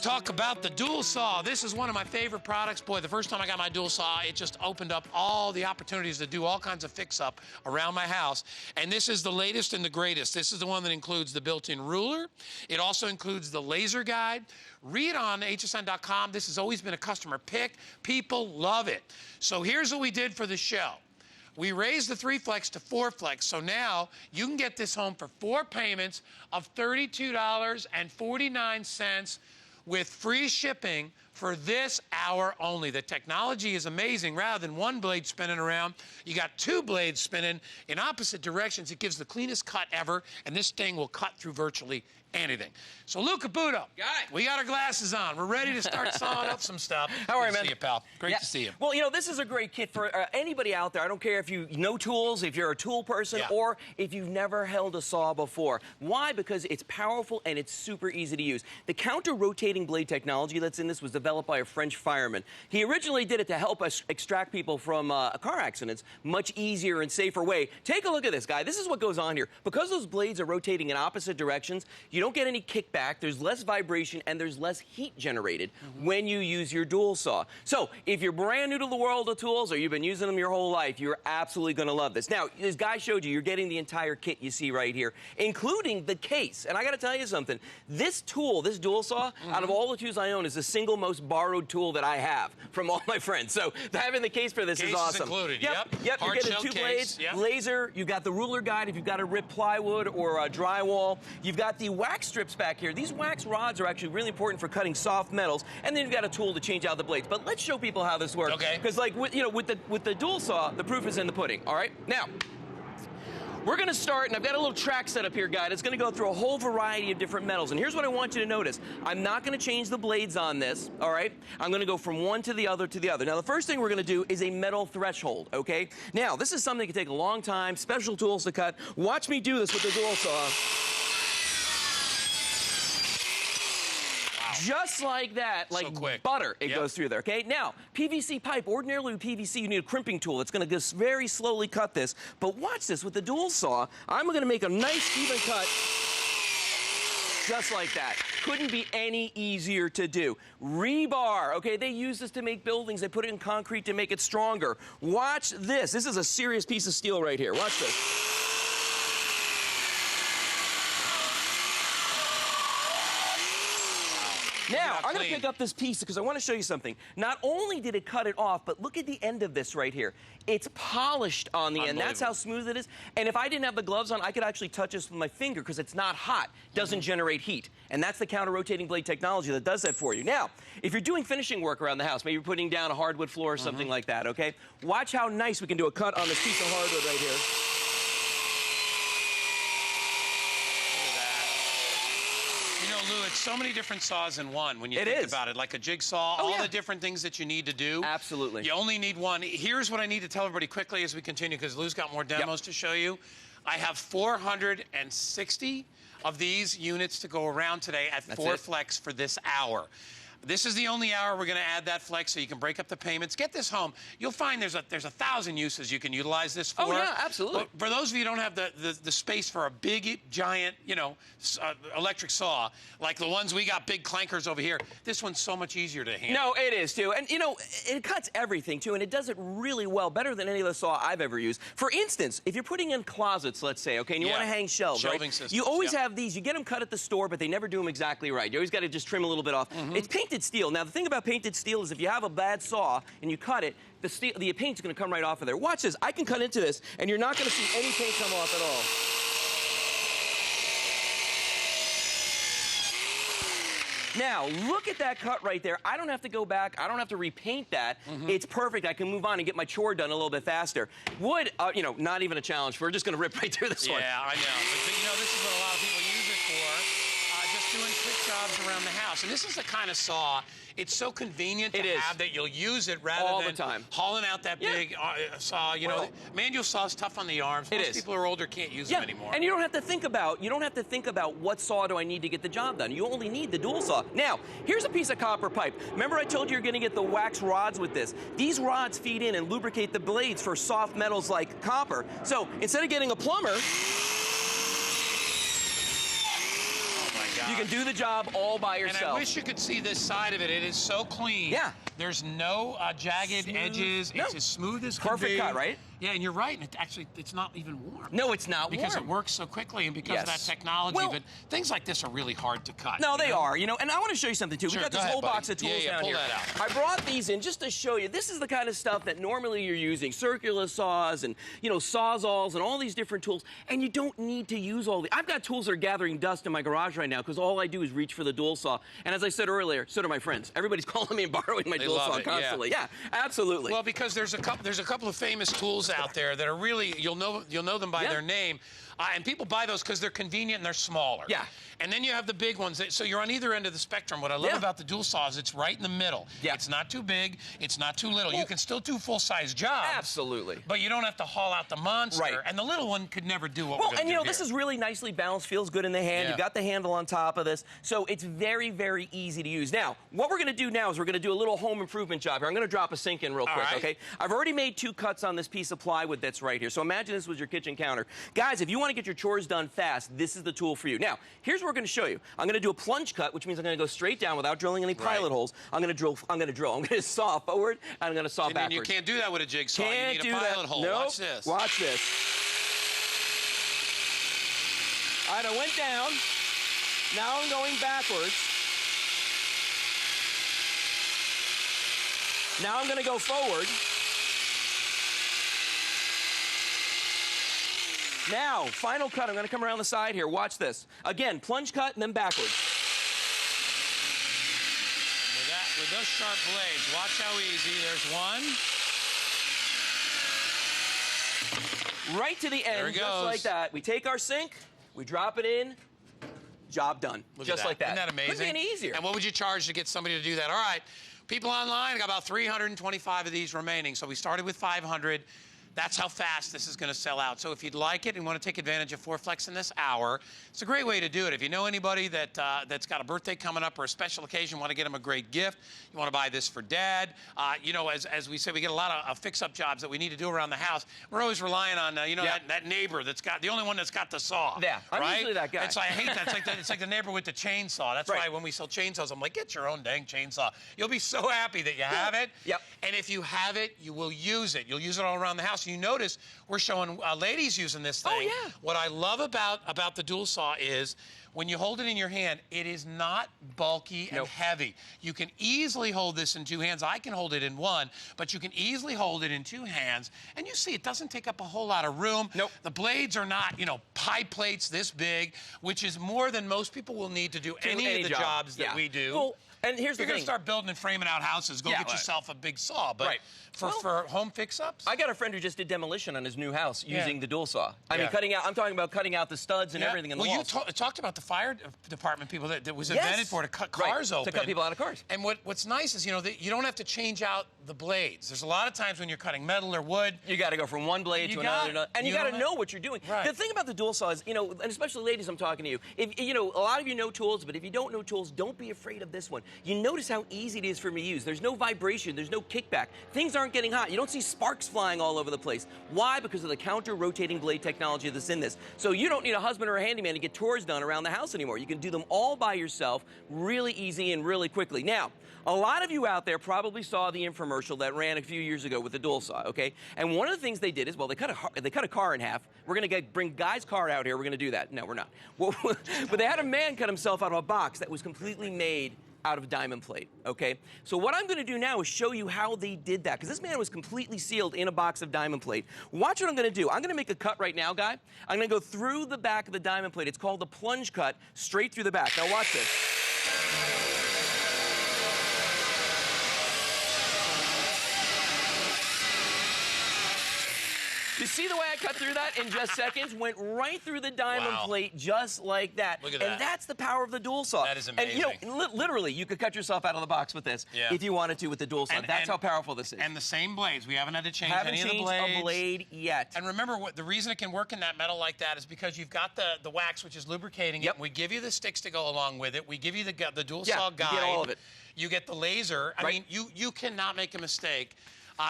Talk about the dual saw. This is one of my favorite products. Boy, the first time I got my dual saw, it just opened up all the opportunities to do all kinds of fix-up around my house. And this is the latest and the greatest. This is the one that includes the built-in ruler. It also includes the laser guide. Read on HSN.com. This has always been a customer pick. People love it. So here's what we did for the show. We raised the 3-flex to 4-flex, so now you can get this home for 4 payments of $32.49 with free shipping for this hour only. The technology is amazing. Rather than one blade spinning around, you got 2 blades spinning in opposite directions. It gives the cleanest cut ever, and this thing will cut through virtually anything. So, Lou Caputo, we got our glasses on. We're ready to start sawing up some stuff. How are you, man? Good to see you, pal. Great to see you. Well, you know, this is a great kit for anybody out there. I don't care if you know tools, if you're a tool person, or if you've never held a saw before. Why? Because it's powerful and it's super easy to use. The counter-rotating blade technology that's in this was developed by a French fireman. He originally did it to help us extract people from car accidents much easier and safer way. Take a look at this, guy. This is what goes on here. Because those blades are rotating in opposite directions, you don't get any kickback, there's less vibration, and there's less heat generated when you use your dual saw. So, if you're brand new to the world of tools, or you've been using them your whole life, you're absolutely going to love this. Now, this guy showed you, you're getting the entire kit you see right here, including the case. And I got to tell you something, this tool, this dual saw, out of all the tools I own, is the single most borrowed tool that I have from all my friends. So, having the case for this is awesome. Included. Yep. You're getting 2 blades, laser, you've got the ruler guide if you've got to rip plywood or drywall. You've got the wax strips back here. These wax rods are actually really important for cutting soft metals, and then you've got a tool to change out the blades. But let's show people how this works. Okay. Because, like, with the dual saw, the proof is in the pudding. All right. Now, we're going to start, and I've got a little track set up here, guys. It's going to go through a whole variety of different metals. And here's what I want you to notice. I'm not going to change the blades on this, all right? I'm going to go from one to the other to the other. Now, the first thing we're going to do is a metal threshold, okay? Now, this is something that can take a long time, special tools to cut. Watch me do this with the dual saw. Just like that, like butter, it goes through there, okay? Now, PVC pipe, ordinarily with PVC, you need a crimping tool. It's gonna just very slowly cut this. But watch this, with the dual saw, I'm gonna make a nice even cut, just like that. Couldn't be any easier to do. Rebar, okay, they use this to make buildings. They put it in concrete to make it stronger. Watch this. This is a serious piece of steel right here. Watch this. Now, I'm going to pick up this piece because I want to show you something. Not only did it cut it off, but look at the end of this right here. It's polished on the end. That's how smooth it is. And if I didn't have the gloves on, I could actually touch this with my finger because it's not hot. Doesn't generate heat. And that's the counter-rotating blade technology that does that for you. Now, if you're doing finishing work around the house, maybe you're putting down a hardwood floor or something like that, okay? Watch how nice we can do a cut on this piece of hardwood right here. So many different saws in one when you think about it, like a jigsaw, all the different things that you need to do. Absolutely. You only need one. Here's what I need to tell everybody quickly as we continue, because Lou's got more demos to show you. I have 460 of these units to go around today at 4-flex for this hour. This is the only hour we're going to add that flex so you can break up the payments. Get this home. You'll find there's 1,000 uses you can utilize this for. Oh, yeah, absolutely. But for those of you who don't have the space for a big, giant, you know, electric saw, like the ones we got, big clankers over here, this one's so much easier to handle. No, it is, too. And, you know, it cuts everything, too, and it does it really well, better than any other saw I've ever used. For instance, if you're putting in closets, let's say, okay, and you want to hang shelves, Shelving systems, you always have these. You get them cut at the store, but they never do them exactly right. You always got to just trim a little bit off. It's painted steel. Now, the thing about painted steel is if you have a bad saw and you cut it, the paint's going to come right off of there. Watch this. I can cut into this, and you're not going to see any paint come off at all. Now, look at that cut right there. I don't have to go back. I don't have to repaint that. It's perfect. I can move on and get my chore done a little bit faster. Wood, you know, not even a challenge. We're just going to rip right through this one. Yeah, I know. But, you know, this is what a lot of people use it for. Just doing quick jobs around the house. And this is the kind of saw, it's so convenient to have that you'll use it rather than hauling out that big saw. You know, manual saw is tough on the arms. Most people who are older can't use them anymore. And you don't have to think about what saw do I need to get the job done. You only need the dual saw. Now, here's a piece of copper pipe. Remember I told you you're going to get the wax rods with this. These rods feed in and lubricate the blades for soft metals like copper. So instead of getting a plumber, you you can do the job all by yourself. And I wish you could see this side of it. It is so clean. Yeah. There's no jagged edges. No. It's as smooth as can Perfect be. cut, right? Yeah, and you're right. And it's not even warm. No, it's not because warm. it works so quickly and because of that technology. Well, but things like this are really hard to cut. No, they are. You know, and I want to show you something too. Sure, We got this go ahead, whole box buddy. of tools down pull here. that out. I brought these in just to show you. This is the kind of stuff that normally you're using, circular saws and sawzalls and all these different tools, and you don't need to use all the. I've got tools that are gathering dust in my garage right now because all I do is reach for the dual saw. And as I said earlier, so do my friends. Everybody's calling me and borrowing my dual saw constantly. Yeah, absolutely. Well, because there's a couple of famous tools out there that are really you'll know them by their name, and people buy those because they're convenient and they're smaller. Yeah. And then you have the big ones. So you're on either end of the spectrum. What I love about the dual saw is it's right in the middle. Yeah. It's not too big. It's not too little. Well, you can still do full-size jobs. Absolutely. But you don't have to haul out the monster. Right. And the little one could never do what we're going to do here. This is really nicely balanced. Feels good in the hand. You've got the handle on top of this. So it's very, very easy to use. Now, what we're going to do now is we're going to do a little home improvement job here. I'm going to drop a sink in real quick, okay? I've already made 2 cuts on this piece of plywood that's right here. So imagine this was your kitchen counter. Guys, if you want to get your chores done fast, this is the tool for you. Now, here's what we're going to show you. I'm going to do a plunge cut, which means I'm going to go straight down without drilling any pilot holes. I'm going to saw forward, and I'm going to saw backwards. And you can't do that with a jigsaw. Can't you need a pilot hole. Nope. Watch this. Watch this. All right, I went down. Now I'm going backwards. Now I'm going to go forward. Now, final cut. I'm going to come around the side here. Watch this. Again, plunge cut and then backwards. With those sharp blades, watch how easy. There's one. Right to the end, just like that. We take our sink, we drop it in, job done. Just like that. Isn't that amazing? Couldn't be any easier. And what would you charge to get somebody to do that? All right, people online, I got about 325 of these remaining. So we started with 500. That's how fast this is going to sell out. So if you'd like it and want to take advantage of 4Flex in this hour, it's a great way to do it. If you know anybody that's got a birthday coming up or a special occasion, want to get them a great gift, you want to buy this for Dad. As we said, we get a lot of fix-up jobs that we need to do around the house. We're always relying on, that neighbor that's got, the only one that's got the saw. Yeah, I'm right? usually that guy. And so I hate that. It's like the neighbor with the chainsaw. That's why when we sell chainsaws, I'm like, get your own dang chainsaw. You'll be so happy that you have it. Yep. And if you have it, you will use it. You'll use it all around the house. You notice we're showing ladies using this thing. Oh, yeah. What I love about the dual saw is when you hold it in your hand, it is not bulky and heavy. You can easily hold this in 2 hands. I can hold it in 1, but you can easily hold it in 2 hands. And you see, it doesn't take up a whole lot of room. Nope. The blades are not, pie plates this big, which is more than most people will need to do any of the jobs that we do. Well, and here's the You're thing. going to start building and framing out houses. Go get yourself a big saw. But for home fix-ups? I got a friend who just did demolition on his new house using the dual saw. I mean, I'm talking about cutting out the studs and everything in the walls. Well, you talked about the fire department people that was invented for to cut cars open. To cut people out of cars. And what's nice is, that you don't have to change out the blades. There's a lot of times when you're cutting metal or wood. You got to go from one blade to another. And you got to know what you're doing. Right. The thing about the dual saw is, and especially ladies, I'm talking to you. If a lot of you know tools, but if you don't know tools, don't be afraid of this one. You notice how easy it is for me to use. There's no vibration. There's no kickback. Things aren't getting hot. You don't see sparks flying all over the place. Why? Because of the counter-rotating blade technology that's in this. So you don't need a husband or a handyman to get chores done around the house anymore. You can do them all by yourself, really easy and really quickly. Now, a lot of you out there probably saw the infomercial that ran a few years ago with the dual saw, okay? And one of the things they did is, they cut a car in half. We're going to bring Guy's car out here. We're going to do that. No, we're not. Well, but they had a man cut himself out of a box that was completely made out of diamond plate, okay? So what I'm going to do now is show you how they did that, because this man was completely sealed in a box of diamond plate. Watch what I'm going to do. I'm going to make a cut right now, Guy. I'm going to go through the back of the diamond plate. It's called the plunge cut, straight through the back. Now watch this. You see the way I cut through that in just seconds? Went right through the diamond plate just like that. Look at that. And that's the power of the dual saw. That is amazing. And literally, you could cut yourself out of the box with this if you wanted to with the dual saw. That's how powerful this is. And the same blades. We haven't had to change any of the blades. Haven't changed a blade yet. And remember, the reason it can work in that metal like that is because you've got the wax, which is lubricating it. We give you the sticks to go along with it. We give you the dual saw guide. You get all of it. You get the laser. I mean, you cannot make a mistake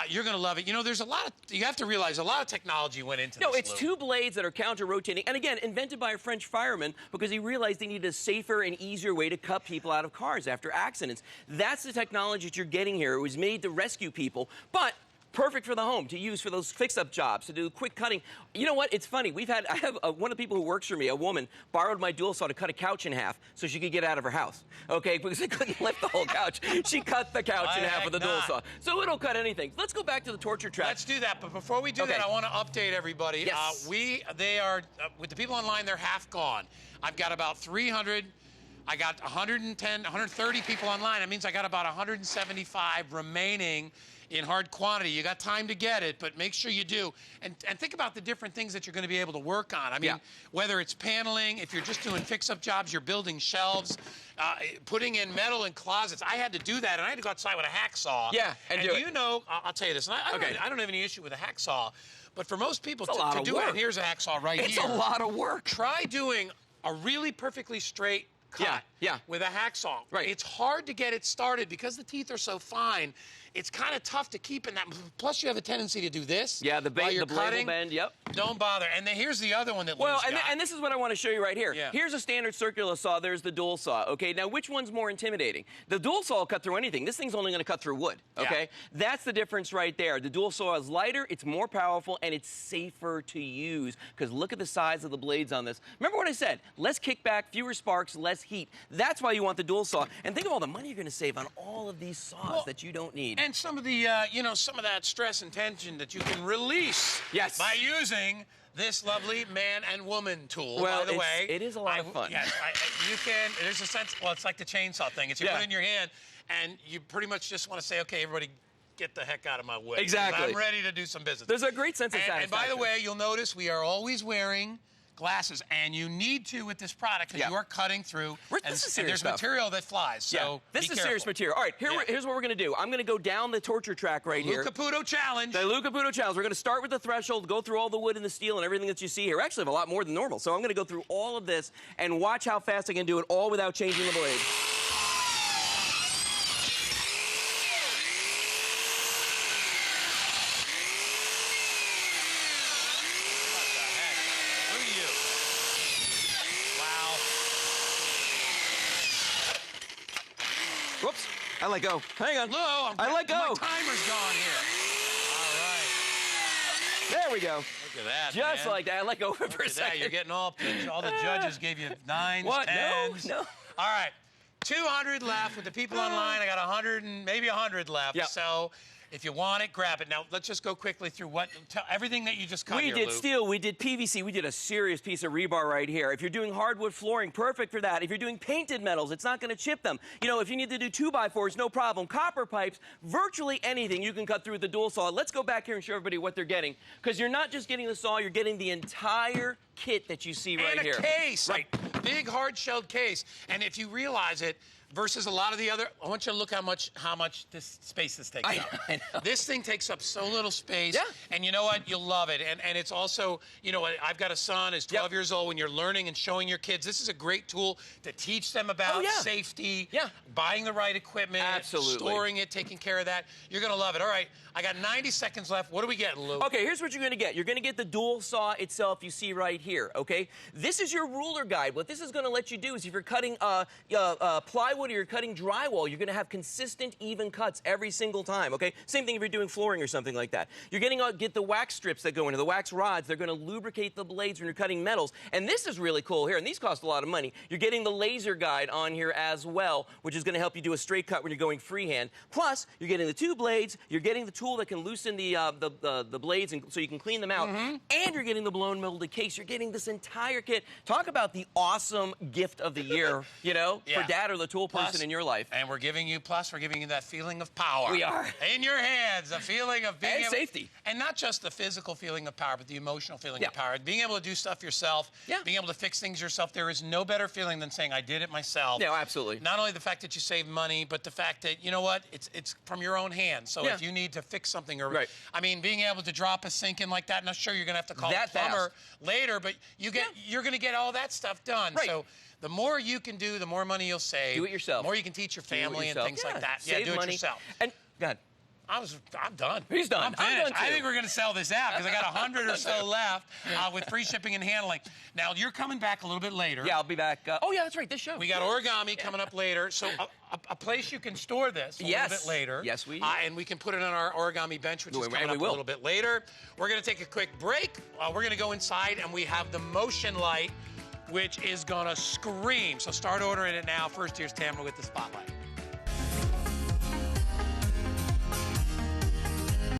You're going to love it. You know, there's a lot of, you have to realize a lot of technology went into this. No, it's two blades that are counter-rotating. And again, invented by a French fireman because he realized they needed a safer and easier way to cut people out of cars after accidents. That's the technology that you're getting here. It was made to rescue people, but perfect for the home, to use for those fix-up jobs, to do quick cutting. You know what? It's funny. I have one of the people who works for me, a woman, borrowed my dual saw to cut a couch in half so she could get out of her house. Okay, because they couldn't lift the whole couch. She cut the couch in half with the dual saw. So it'll cut anything. Let's go back to the torture track. Let's do that. But before we do that, I want to update everybody. Yes. They are, with the people online, they're half gone. I've got about 300. I got 110, 130 people online. That means I got about 175 remaining in hard quantity. You got time to get it, but make sure you do. And think about the different things that you're going to be able to work on. I mean, whether it's paneling, if you're just doing fix-up jobs, you're building shelves, putting in metal in closets. I had to do that, and I had to go outside with a hacksaw. Yeah, and do it. You know, I'll tell you this, and I don't have any issue with a hacksaw, but for most people to do it, and here's a hacksaw right here. It's a lot of work. Try doing a really perfectly straight cut with a hacksaw. Right. It's hard to get it started because the teeth are so fine. It's kind of tough to keep in that. Plus, you have a tendency to do this. Yeah, the blade will bend, Don't bother. And then here's the other one that Lou's got. And this is what I want to show you right here. Yeah. Here's a standard circular saw. There's the dual saw, okay? Now, which one's more intimidating? The dual saw will cut through anything. This thing's only going to cut through wood, okay? Yeah. That's the difference right there. The dual saw is lighter, it's more powerful, and it's safer to use because look at the size of the blades on this. Remember what I said? Less kickback, fewer sparks, less heat. That's why you want the dual saw. And think of all the money you're going to save on all of these saws that you don't need. And some of the, some of that stress and tension that you can release by using this lovely man and woman tool, by the way. It is a lot of fun. Yes, you can, there's a sense, well, it's like the chainsaw thing. It's you put it in your hand, and you pretty much just want to say, okay, everybody, get the heck out of my way. Exactly. I'm ready to do some business. There's a great sense of satisfaction. And by the way, you'll notice we are always wearing glasses, and you need to with this product because you are cutting through. This is serious and there's stuff. Material that flies. So this is serious material. All right, here's what we're going to do. I'm going to go down the torture track right here. Lou Caputo challenge. The Lou Caputo challenge. We're going to start with the threshold, go through all the wood and the steel and everything that you see here. Actually, I have a lot more than normal. So I'm going to go through all of this and watch how fast I can do it all without changing the blade. Whoops, I let go. Hang on. Lou, I let go. My timer's gone here. All right. There we go. Look at that, Just like that. I let go for a second. You're getting all pitched. All the judges gave you 9s, what? 10s. No. All right. 200 left. With the people online, I got 100 and maybe 100 left. Yep. So if you want it, grab it. Now, let's just go quickly through everything that you just cut We here, did Lou. steel, we did PVC, we did a serious piece of rebar right here. If you're doing hardwood flooring, perfect for that. If you're doing painted metals, it's not going to chip them. You know, if you need to do 2x4s, no problem. Copper pipes, virtually anything you can cut through with the dual saw. Let's go back here and show everybody what they're getting. Because you're not just getting the saw, you're getting the entire kit that you see right here. And a case. Right. A big, hard-shelled case. And if you realize it, versus a lot of the other, I want you to look how much this space this takes up. I know. This thing takes up so little space, and you know what? You'll love it. And it's also, you know, I've got a son who's 12 years old. When you're learning and showing your kids, this is a great tool to teach them about safety, buying the right equipment, storing it, taking care of that. You're going to love it. All right, I got 90 seconds left. What are we getting, Lou? Okay, here's what you're going to get. You're going to get the dual saw itself you see right here, okay? This is your ruler guide. What this is going to let you do is if you're cutting plywood or you're cutting drywall, you're going to have consistent, even cuts every single time, okay? Same thing if you're doing flooring or something like that. You're getting get the wax strips that go into the wax rods. They're going to lubricate the blades when you're cutting metals. And this is really cool here, and these cost a lot of money. You're getting the laser guide on here as well, which is going to help you do a straight cut when you're going freehand. Plus, you're getting the 2 blades. You're getting the tool that can loosen the blades so you can clean them out. And you're getting the blown molded case. You're getting this entire kit. Talk about the awesome gift of the year, you know, for dad or the tool person in your life. And we're giving you that feeling of power. We are. In your hands, a feeling of being and safety. And not just the physical feeling of power, but the emotional feeling of power. Being able to do stuff yourself, being able to fix things yourself. There is no better feeling than saying, I did it myself. No, absolutely. Not only the fact that you save money, but the fact that, you know what, it's from your own hands. So if you need to fix something or, I mean, being able to drop a sink in like that, and I'm sure you're going to have to call a plumber later, but you're going to get all that stuff done. Right. So the more you can do, the more money you'll save. Do it yourself. The more you can teach your family and things like that. Save do it money. yourself. And go ahead. I'm done. He's done. I'm I'm finished. done too. I think we're going to sell this out because I got 100 or so left with free shipping and handling. Now, you're coming back a little bit later. Yeah, I'll be back. Oh, yeah, that's right, this show. We got origami coming up later. So a place you can store this a little bit later. Yes, we do. And we can put it on our origami bench, which is coming up a will. little bit later. We're going to take a quick break. We're going to go inside, and we have the motion light, which is going to scream. So start ordering it now. First, here's Tamara with the spotlight.